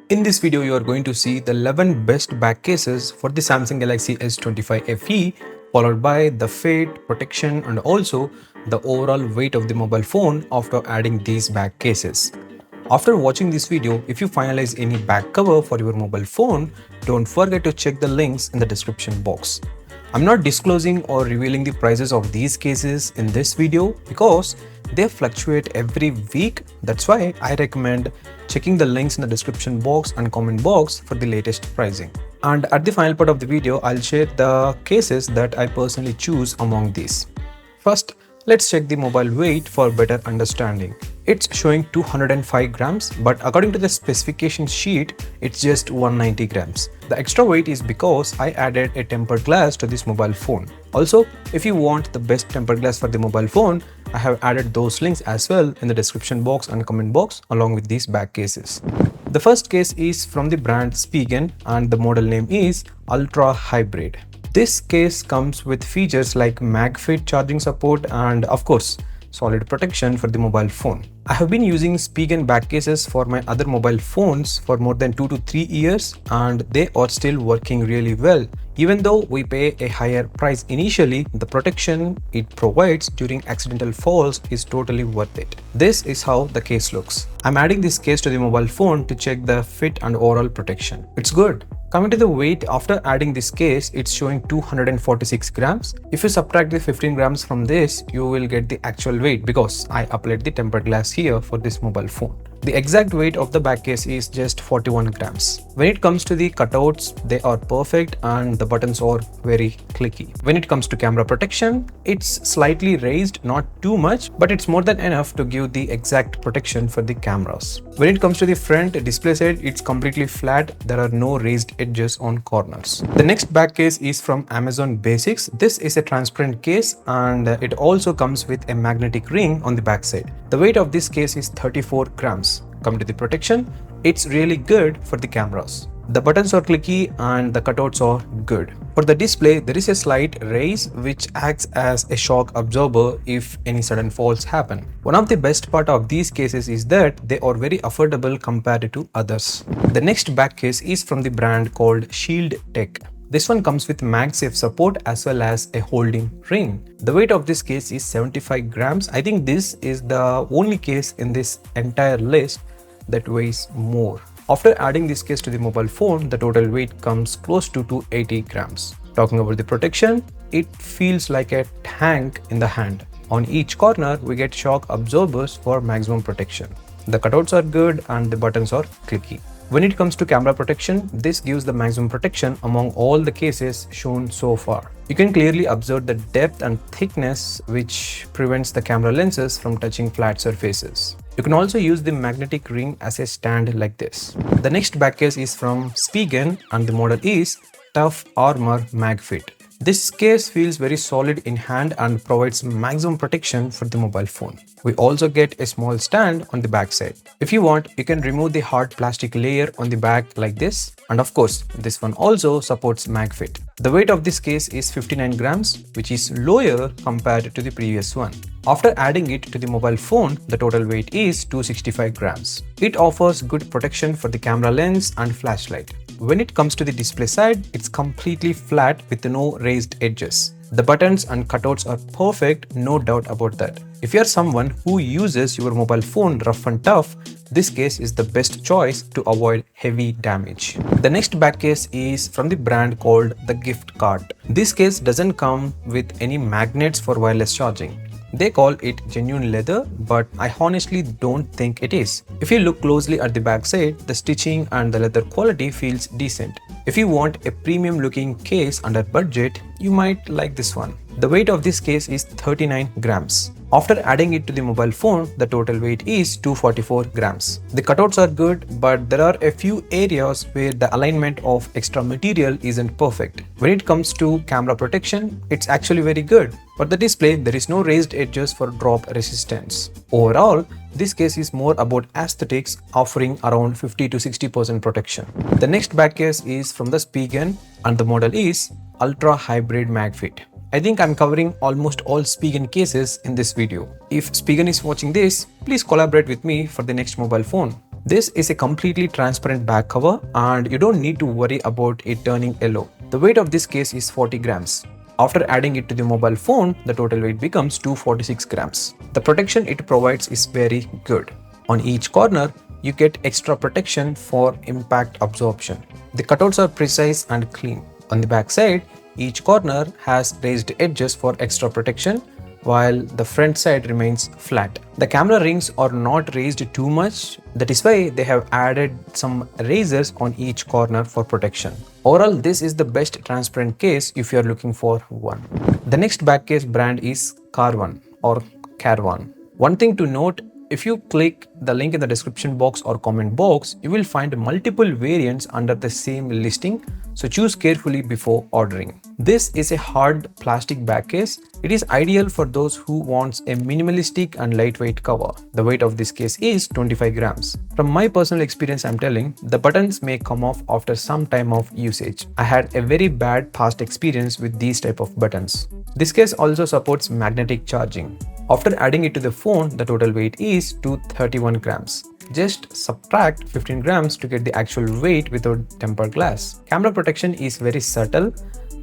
In this video, you are going to see the 11 best back cases for the Samsung Galaxy S25 FE, followed by the fit, protection, and also the overall weight of the mobile phone after adding these back cases. After watching this video, if you finalize any back cover for your mobile phone, don't forget to check the links in the description box. I'm not disclosing or revealing the prices of these cases in this video because they fluctuate every week. That's why I recommend checking the links in the description box and comment box for the latest pricing. And at the final part of the video, I'll share the cases that I personally choose among these. First, let's check the mobile weight for better understanding. It's showing 205 grams, but according to the specification sheet, it's just 190 grams. The extra weight is because I added a tempered glass to this mobile phone. Also, if you want the best tempered glass for the mobile phone, I have added those links as well in the description box and comment box along with these back cases. The first case is from the brand Spigen and the model name is Ultra Hybrid. This case comes with features like MagSafe charging support and of course, solid protection for the mobile phone. I have been using Spigen back cases for my other mobile phones for more than 2 to 3 years and they are still working really well. Even though we pay a higher price initially, the protection it provides during accidental falls is totally worth it. This is how the case looks. I'm adding this case to the mobile phone to check the fit and overall protection. It's good. Coming to the weight, after adding this case, it's showing 246 grams. If you subtract the 15 grams from this, you will get the actual weight because I applied the tempered glass here for this mobile phone. The exact weight of the back case is just 41 grams. When it comes to the cutouts, they are perfect and the buttons are very clicky. When it comes to camera protection, it's slightly raised, not too much, but it's more than enough to give the exact protection for the cameras. When it comes to the front display side, it's completely flat. There are no raised edges on corners. The next back case is from Amazon Basics. This is a transparent case and it also comes with a magnetic ring on the back side. The weight of this case is 34 grams. Come to the protection, it's really good for the cameras. The buttons are clicky and the cutouts are good. For the display, there is a slight raise which acts as a shock absorber if any sudden falls happen. One of the best part of these cases is that they are very affordable compared to others. The next back case is from the brand called Shield Tech. This one comes with MagSafe support as well as a holding ring. The weight of this case is 75 grams. I think this is the only case in this entire list that weighs more. After adding this case to the mobile phone, the total weight comes close to 280 grams. Talking about the protection, it feels like a tank in the hand. On each corner, we get shock absorbers for maximum protection. The cutouts are good and the buttons are clicky. When it comes to camera protection, this gives the maximum protection among all the cases shown so far. You can clearly observe the depth and thickness which prevents the camera lenses from touching flat surfaces. You can also use the magnetic ring as a stand like this. The next back case is from Spigen and the model is Tough Armor MagFit. This case feels very solid in hand and provides maximum protection for the mobile phone. We also get a small stand on the back side. If you want, you can remove the hard plastic layer on the back like this. And of course, this one also supports MagFit. The weight of this case is 59 grams, which is lower compared to the previous one. After adding it to the mobile phone, the total weight is 265 grams. It offers good protection for the camera lens and flashlight. When it comes to the display side, it's completely flat with no raised edges. The buttons and cutouts are perfect, no doubt about that. If you are someone who uses your mobile phone rough and tough, this case is the best choice to avoid heavy damage. The next back case is from the brand called the Gift Cart. This case doesn't come with any magnets for wireless charging. They call it genuine leather, but I honestly don't think it is. If you look closely at the back side, the stitching and the leather quality feels decent. If you want a premium looking case under budget, you might like this one. The weight of this case is 39 grams. After adding it to the mobile phone, the total weight is 244 grams. The cutouts are good, but there are a few areas where the alignment of extra material isn't perfect. When it comes to camera protection, it's actually very good. For the display, there is no raised edges for drop resistance. Overall, this case is more about aesthetics, offering around 50 to 60% protection. The next back case is from the Spigen and the model is Ultra Hybrid MagFit. I think I'm covering almost all Spigen cases in this video. If Spigen is watching this, please collaborate with me for the next mobile phone. This is a completely transparent back cover and you don't need to worry about it turning yellow. The weight of this case is 40 grams. After adding it to the mobile phone, the total weight becomes 246 grams. The protection it provides is very good. On each corner, you get extra protection for impact absorption. The cutouts are precise and clean. On the back side, each corner has raised edges for extra protection, while the front side remains flat. The camera rings are not raised too much, that is why they have added some razors on each corner for protection. Overall, this is the best transparent case if you are looking for one. The next back case brand is Carvan or Carvan. One thing to note, if you click the link in the description box or comment box, you will find multiple variants under the same listing, so choose carefully before ordering. This is a hard plastic back case. It is ideal for those who wants a minimalistic and lightweight cover. The weight of this case is 25 grams. From my personal experience, I'm telling, the buttons may come off after some time of usage. I had a very bad past experience with these type of buttons. This case also supports magnetic charging. After adding it to the phone, the total weight is 231 grams. Just subtract 15 grams to get the actual weight without tempered glass. Camera protection is very subtle,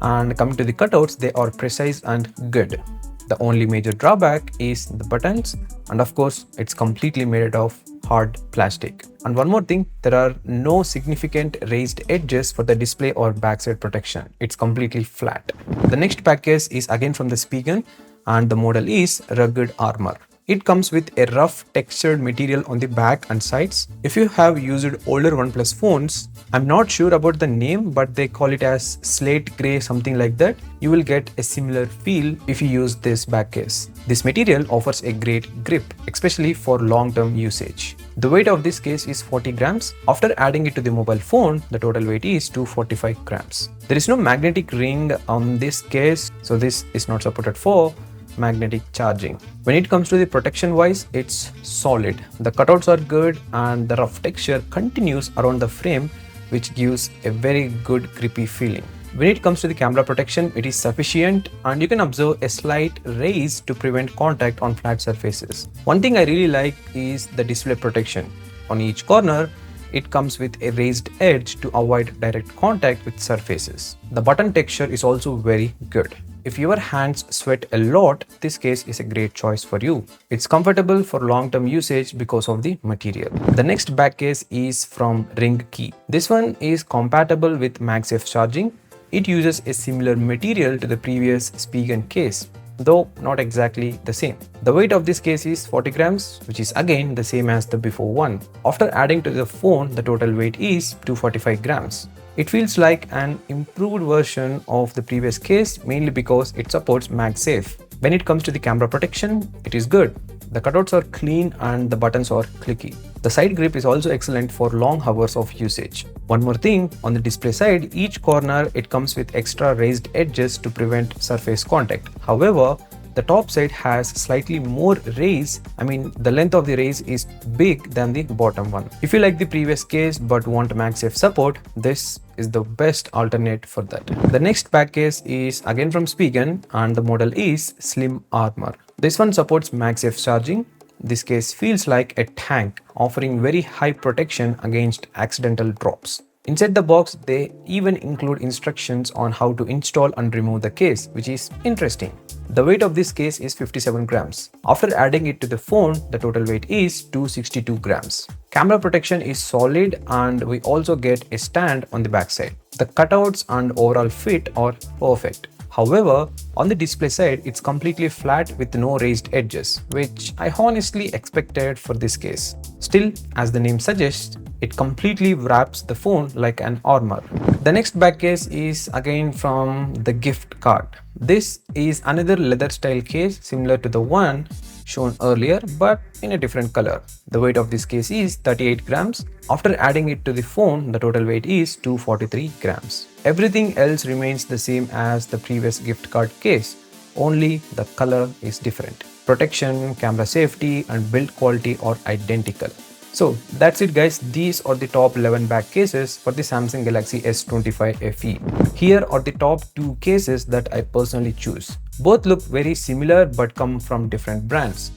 and coming to the cutouts, they are precise and good. The only major drawback is the buttons, and of course it's completely made of hard plastic. And one more thing, there are no significant raised edges for the display or backside protection. It's completely flat. The next package is again from the Spigen, and the model is Rugged Armor. It comes with a rough textured material on the back and sides. If you have used older OnePlus phones, I'm not sure about the name, but they call it as slate gray, something like that. You will get a similar feel if you use this back case. This material offers a great grip, especially for long-term usage. The weight of this case is 40 grams. After adding it to the mobile phone, the total weight is 245 grams. There is no magnetic ring on this case, so this is not supported for magnetic charging. When it comes to the protection wise, it's solid. The cutouts are good and the rough texture continues around the frame, which gives a very good grippy feeling. When it comes to the camera protection, it is sufficient and you can observe a slight raise to prevent contact on flat surfaces. One thing I really like is the display protection. On each corner, it comes with a raised edge to avoid direct contact with surfaces. The button texture is also very good. If your hands sweat a lot, this case is a great choice for you. It's comfortable for long-term usage because of the material. The next back case is from Ringke. This one is compatible with MagSafe charging. It uses a similar material to the previous Spigen case, though not exactly the same. The weight of this case is 40 grams, which is again the same as the before one. After adding to the phone, the total weight is 245 grams. It feels like an improved version of the previous case, mainly because it supports MagSafe. When it comes to the camera protection, it is good. The cutouts are clean and the buttons are clicky. The side grip is also excellent for long hours of usage. One more thing, on the display side, each corner it comes with extra raised edges to prevent surface contact. However, the top side has slightly more raise. The length of the raise is big than the bottom one. If you like the previous case but want MagSafe support, this is the best alternate for that. The next back case is again from Spigen and the model is Slim Armor. This one supports MagSafe charging. This case feels like a tank, offering very high protection against accidental drops. Inside the box, they even include instructions on how to install and remove the case, which is interesting. The weight of this case is 57 grams. After adding it to the phone, the total weight is 262 grams. Camera protection is solid and we also get a stand on the backside. The cutouts and overall fit are perfect. However, on the display side, it's completely flat with no raised edges, which I honestly expected for this case. Still, as the name suggests, it completely wraps the phone like an armor. The next back case is again from the gift card. This is another leather style case similar to the one shown earlier but in a different color. The weight of this case is 38 grams. After adding it to the phone, the total weight is 243 grams. Everything else remains the same as the previous gift card case, only the color is different. Protection, camera safety and build quality are identical. So that's it guys, these are the top 11 back cases for the Samsung Galaxy S25 FE. Here are the top 2 cases that I personally choose. Both look very similar but come from different brands.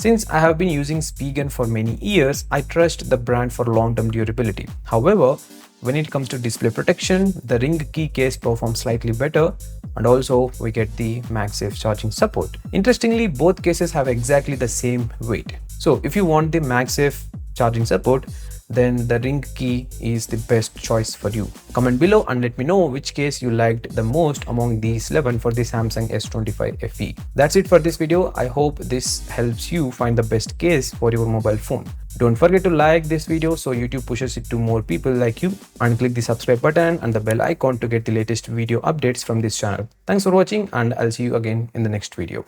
Since I have been using Spigen for many years, I trust the brand for long-term durability. However, when it comes to display protection, the Ringke case performs slightly better, and also we get the MagSafe charging support. Interestingly, both cases have exactly the same weight. So if you want the MagSafe charging support, then the Ringke is the best choice for you. Comment below and let me know which case you liked the most among these 11 for the Samsung S25 FE. That's it for this video. I hope this helps you find the best case for your mobile phone. Don't forget to like this video so YouTube pushes it to more people like you, and click the subscribe button and the bell icon to get the latest video updates from this channel. Thanks for watching, and I'll see you again in the next video.